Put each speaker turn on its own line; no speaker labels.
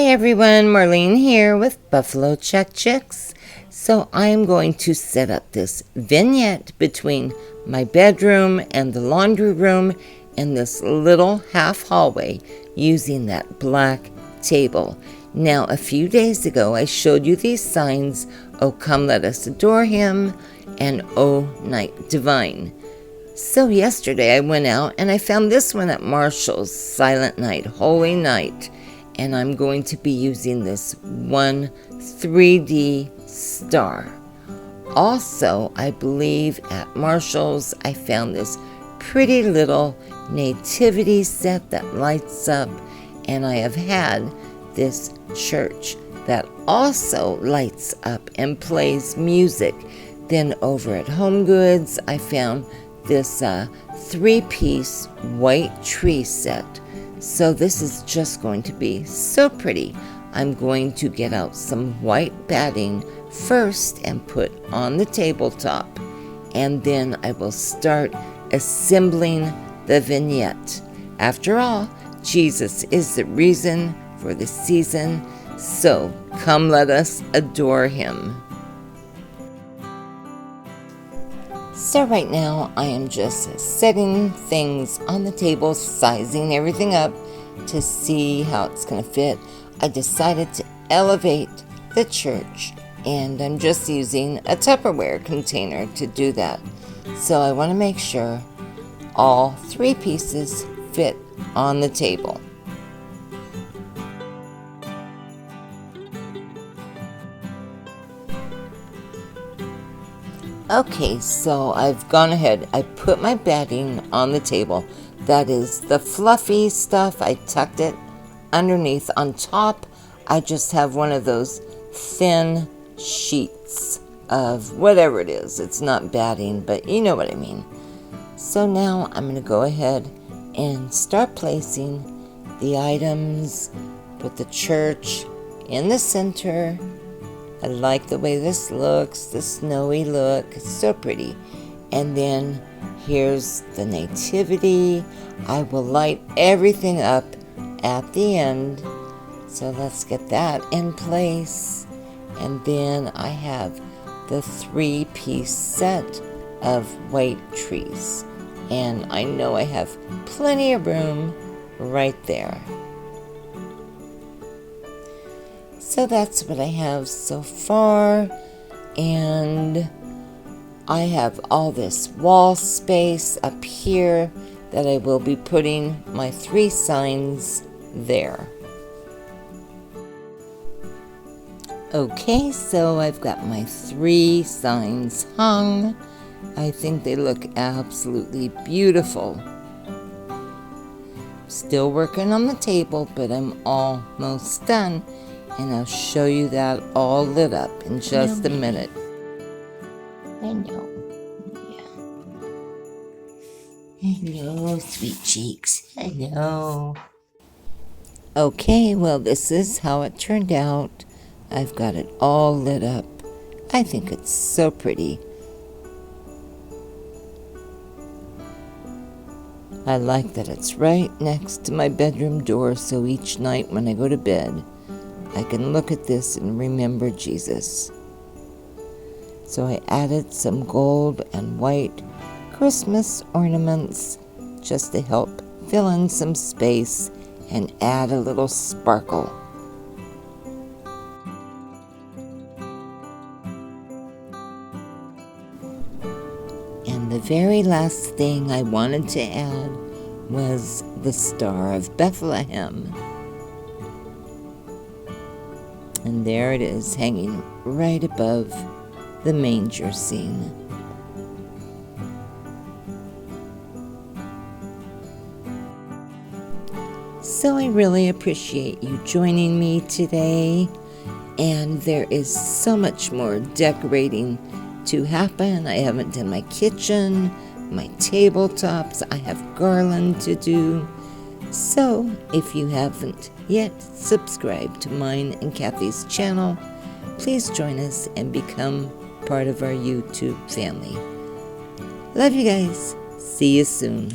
everyone, Marlene here with Buffalo Check Chicks. So I'm going to set up this vignette between my bedroom and the laundry room and this little half hallway using that black table. Now, a few days ago, I showed you these signs, "Oh, come let us adore him," and "Oh, night divine." So yesterday I went out and I found this one at Marshall's, Silent Night, Holy Night. And I'm going to be using this one 3D star. Also, I believe at Marshall's I found this pretty little nativity set that lights up, and I have had this church that also lights up and plays music. Then over at Home Goods I found this 3-piece white tree set. So this is just going to be so pretty. I'm going to get out some white batting first and put on the tabletop, and then I will start assembling the vignette. After all, Jesus is the reason for the season, so come let us adore him. So right now I am just setting things on the table, sizing everything up to see how it's going to fit. I decided to elevate the church, and I'm just using a Tupperware container to do that. So I want to make sure all 3 pieces fit on the table. Okay, so I've gone ahead. I put my batting on the table. That is the fluffy stuff. I tucked it underneath. On top, I just have one of those thin sheets of whatever it is. It's not batting, but you know what I mean. So now I'm going to go ahead and start placing the items. Put the church in the center. I like the way this looks, the snowy look. It's so pretty. And then here's the nativity. I will light everything up at the end. So let's get that in place. And then I have the 3-piece set of white trees. And I know I have plenty of room right there. So that's what I have so far, and I have all this wall space up here that I will be putting my 3 signs there. Okay, so I've got my 3 signs hung. I think they look absolutely beautiful. Still working on the table, but I'm almost done. And I'll show you that all lit up in just a minute. I know. Yeah. Hello, sweet cheeks. Hello. Okay, well, this is how it turned out. I've got it all lit up. I think it's so pretty. I like that it's right next to my bedroom door, so each night when I go to bed, I can look at this and remember Jesus. So I added some gold and white Christmas ornaments just to help fill in some space and add a little sparkle. And the very last thing I wanted to add was the Star of Bethlehem. And there it is, hanging right above the manger scene. So I really appreciate you joining me today. And there is so much more decorating to happen. I haven't done my kitchen, my tabletops. I have garland to do. So if you haven't yet subscribed to mine and Kathy's channel, please join us and become part of our YouTube family. Love you guys. See you soon.